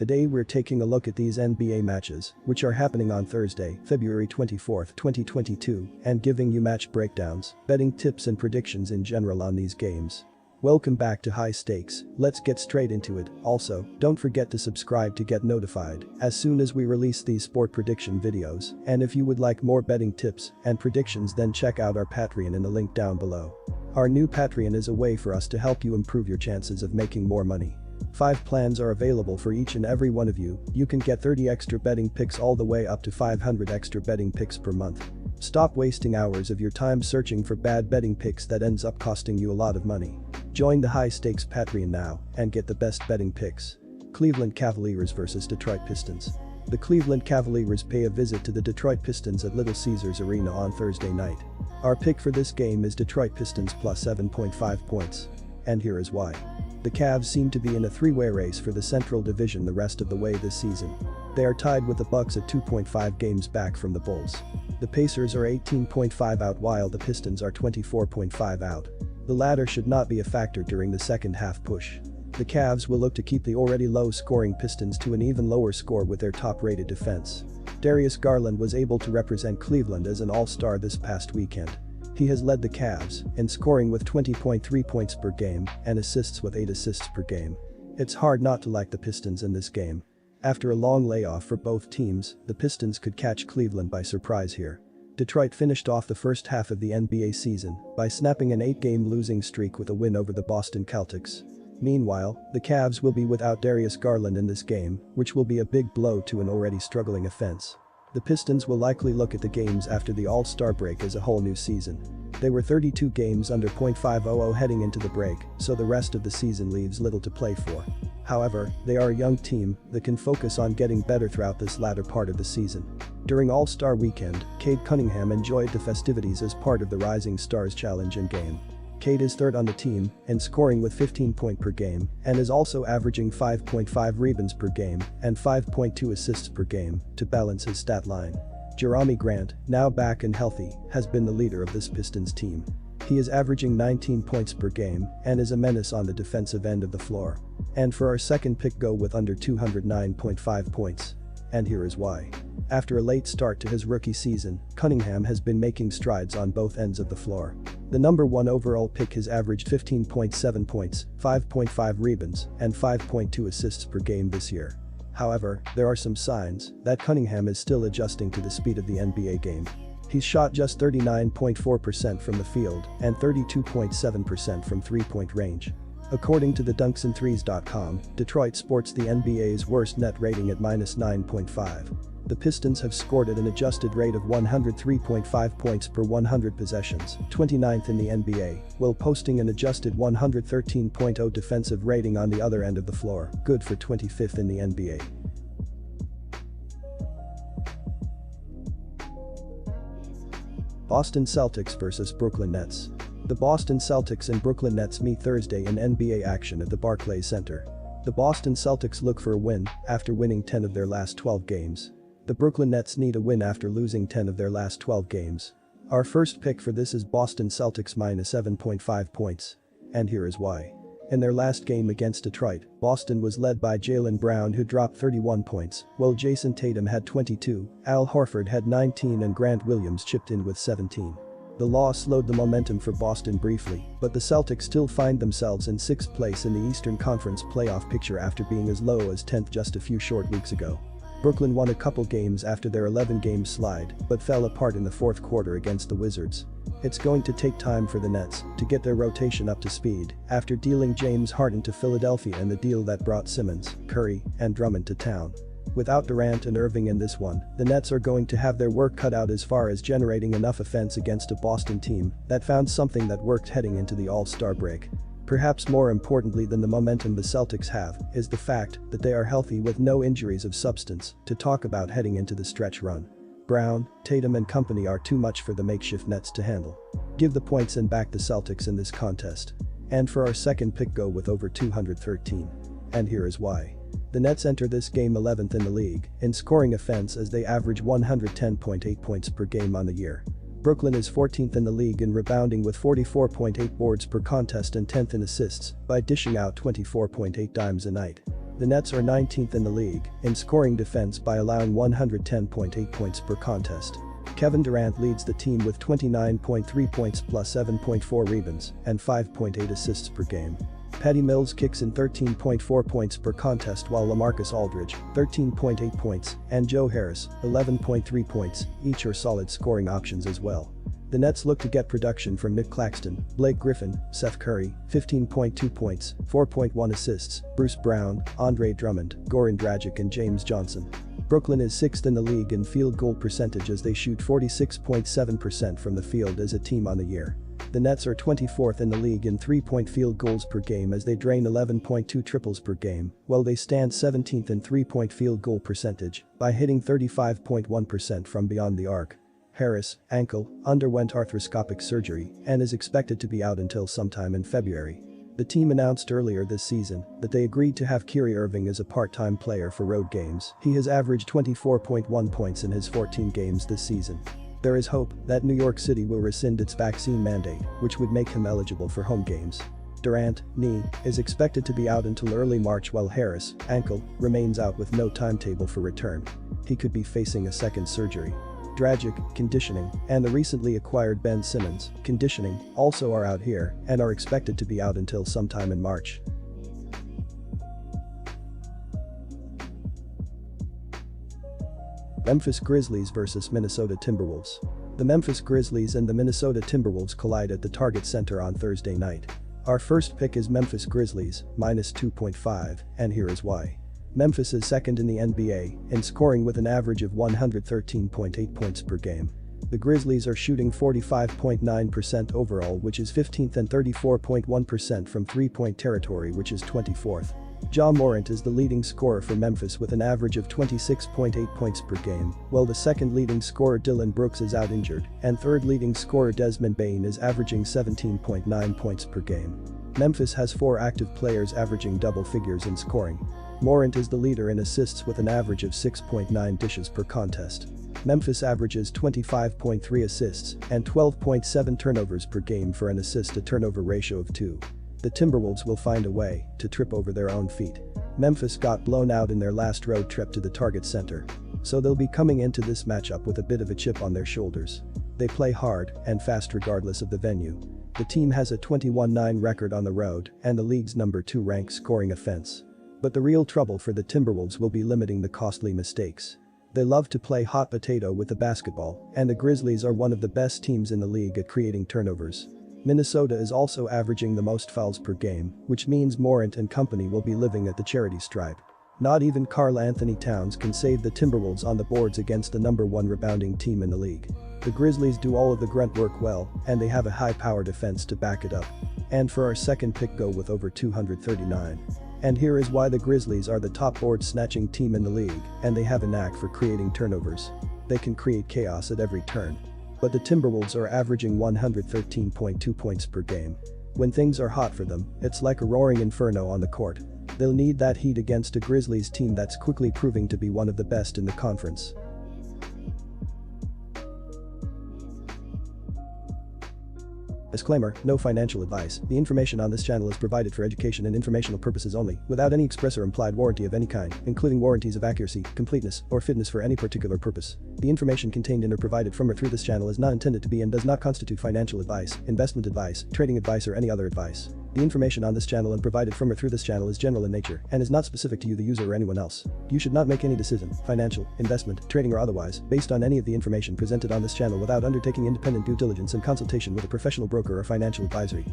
Today we're taking a look at these NBA matches, which are happening on Thursday, February 24, 2022, and giving you match breakdowns, betting tips and predictions in general on these games. Welcome back to High Stakes, let's get straight into it. Also, don't forget to subscribe to get notified as soon as we release these sport prediction videos, and if you would like more betting tips and predictions, then check out our Patreon in the link down below. Our new Patreon is a way for us to help you improve your chances of making more money. 5 plans are available for each and every one of you. You can get 30 extra betting picks all the way up to 500 extra betting picks per month. Stop wasting hours of your time searching for bad betting picks that ends up costing you a lot of money. Join the High Stakes Patreon now and get the best betting picks. Cleveland Cavaliers vs Detroit Pistons. The Cleveland Cavaliers pay a visit to the Detroit Pistons at Little Caesars Arena on Thursday night. Our pick for this game is Detroit Pistons plus 7.5 points. And here is why. The Cavs seem to be in a three-way race for the Central Division the rest of the way this season. They are tied with the Bucks at 2.5 games back from the Bulls. The Pacers are 18.5 out while the Pistons are 24.5 out. The latter should not be a factor during the second half push. The Cavs will look to keep the already low-scoring Pistons to an even lower score with their top-rated defense. Darius Garland was able to represent Cleveland as an all-star this past weekend. He has led the Cavs in scoring with 20.3 points per game and assists with 8 assists per game. It's hard not to like the Pistons in this game. After a long layoff for both teams, the Pistons could catch Cleveland by surprise here. Detroit finished off the first half of the NBA season by snapping an 8-game losing streak with a win over the Boston Celtics. Meanwhile, the Cavs will be without Darius Garland in this game, which will be a big blow to an already struggling offense. The Pistons will likely look at the games after the All-Star break as a whole new season. They were 32 games under .500 heading into the break, so the rest of the season leaves little to play for. However, they are a young team that can focus on getting better throughout this latter part of the season. During All-Star weekend, Cade Cunningham enjoyed the festivities as part of the Rising Stars Challenge in game. Cade is third on the team in scoring with 15 points per game and is also averaging 5.5 rebounds per game and 5.2 assists per game to balance his stat line. Jerami Grant, now back and healthy, has been the leader of this Pistons team. He is averaging 19 points per game and is a menace on the defensive end of the floor. And for our second pick, go with under 209.5 points. And here is why. After a late start to his rookie season, Cunningham has been making strides on both ends of the floor. The number 1 overall pick has averaged 15.7 points, 5.5 rebounds, and 5.2 assists per game this year. However, there are some signs that Cunningham is still adjusting to the speed of the NBA game. He's shot just 39.4% from the field and 32.7% from three-point range. According to the dunksandthrees.com, Detroit sports the NBA's worst net rating at -9.5. The Pistons have scored at an adjusted rate of 103.5 points per 100 possessions, 29th in the NBA, while posting an adjusted 113.0 defensive rating on the other end of the floor, good for 25th in the NBA. Boston Celtics vs Brooklyn Nets. The Boston Celtics and Brooklyn Nets meet Thursday in NBA action at the Barclays Center. The Boston Celtics look for a win after winning 10 of their last 12 games. The Brooklyn Nets need a win after losing 10 of their last 12 games. Our first pick for this is Boston Celtics -7.5 points. And here is why. In their last game against Detroit, Boston was led by Jaylen Brown, who dropped 31 points, while Jason Tatum had 22, Al Horford had 19 and Grant Williams chipped in with 17. The loss slowed the momentum for Boston briefly, but the Celtics still find themselves in 6th place in the Eastern Conference playoff picture after being as low as 10th just a few short weeks ago. Brooklyn won a couple games after their 11-game slide, but fell apart in the fourth quarter against the Wizards. It's going to take time for the Nets to get their rotation up to speed after dealing James Harden to Philadelphia and the deal that brought Simmons, Curry, and Drummond to town. Without Durant and Irving in this one, the Nets are going to have their work cut out as far as generating enough offense against a Boston team that found something that worked heading into the All-Star break. Perhaps more importantly than the momentum the Celtics have is the fact that they are healthy with no injuries of substance to talk about heading into the stretch run. Brown, Tatum and company are too much for the makeshift Nets to handle. Give the points and back the Celtics in this contest. And for our second pick, go with over 213. And here is why. The Nets enter this game 11th in the league in scoring offense as they average 110.8 points per game on the year. Brooklyn is 14th in the league in rebounding with 44.8 boards per contest and 10th in assists by dishing out 24.8 dimes a night. The Nets are 19th in the league in scoring defense by allowing 110.8 points per contest. Kevin Durant leads the team with 29.3 points plus 7.4 rebounds and 5.8 assists per game. Patty Mills kicks in 13.4 points per contest while LaMarcus Aldridge, 13.8 points, and Joe Harris, 11.3 points, each are solid scoring options as well. The Nets look to get production from Nick Claxton, Blake Griffin, Seth Curry, 15.2 points, 4.1 assists, Bruce Brown, Andre Drummond, Goran Dragic and James Johnson. Brooklyn is 6th in the league in field goal percentage as they shoot 46.7% from the field as a team on the year. The Nets are 24th in the league in three-point field goals per game as they drain 11.2 triples per game, while they stand 17th in three-point field goal percentage by hitting 35.1% from beyond the arc. Harris, ankle, underwent arthroscopic surgery and is expected to be out until sometime in February. The team announced earlier this season that they agreed to have Kyrie Irving as a part-time player for road games. He has averaged 24.1 points in his 14 games this season. There is hope that New York City will rescind its vaccine mandate, which would make him eligible for home games. Durant, knee, is expected to be out until early March while Harris, ankle, remains out with no timetable for return. He could be facing a second surgery. Dragic, conditioning, and the recently acquired Ben Simmons, conditioning, also are out here and are expected to be out until sometime in March. Memphis Grizzlies vs Minnesota Timberwolves. The Memphis Grizzlies and the Minnesota Timberwolves collide at the Target Center on Thursday night. Our first pick is Memphis Grizzlies, -2.5, and here is why. Memphis is second in the NBA in scoring with an average of 113.8 points per game. The Grizzlies are shooting 45.9% overall, which is 15th, and 34.1% from three-point territory, which is 24th. Ja Morant is the leading scorer for Memphis with an average of 26.8 points per game, while the second leading scorer Dillon Brooks is out injured, and third leading scorer Desmond Bane is averaging 17.9 points per game. Memphis has 4 active players averaging double figures in scoring. Morant is the leader in assists with an average of 6.9 dishes per contest. Memphis averages 25.3 assists and 12.7 turnovers per game for an assist-to-turnover ratio of 2. The Timberwolves will find a way to trip over their own feet. Memphis got blown out in their last road trip to the Target Center, so they'll be coming into this matchup with a bit of a chip on their shoulders. They play hard and fast regardless of the venue. The team has a 21-9 record on the road and the league's number 2 ranked scoring offense. But the real trouble for the Timberwolves will be limiting the costly mistakes. They love to play hot potato with the basketball, and the Grizzlies are one of the best teams in the league at creating turnovers. Minnesota is also averaging the most fouls per game, which means Morant and company will be living at the charity stripe. Not even Karl Anthony Towns can save the Timberwolves on the boards against the number 1 rebounding team in the league. The Grizzlies do all of the grunt work well, and they have a high-power defense to back it up. And for our second pick, go with over 239. And here is why the Grizzlies are the top board-snatching team in the league, and they have a knack for creating turnovers. They can create chaos at every turn. But the Timberwolves are averaging 113.2 points per game. When things are hot for them, it's like a roaring inferno on the court. They'll need that heat against a Grizzlies team that's quickly proving to be one of the best in the conference. Disclaimer, no financial advice. The information on this channel is provided for education and informational purposes only, without any express or implied warranty of any kind, including warranties of accuracy, completeness, or fitness for any particular purpose. The information contained in or provided from or through this channel is not intended to be and does not constitute financial advice, investment advice, trading advice, or any other advice. The information on this channel and provided from or through this channel is general in nature and is not specific to you, the user, or anyone else. You should not make any decision, financial, investment, trading, or otherwise, based on any of the information presented on this channel without undertaking independent due diligence and consultation with a professional broker or financial advisory.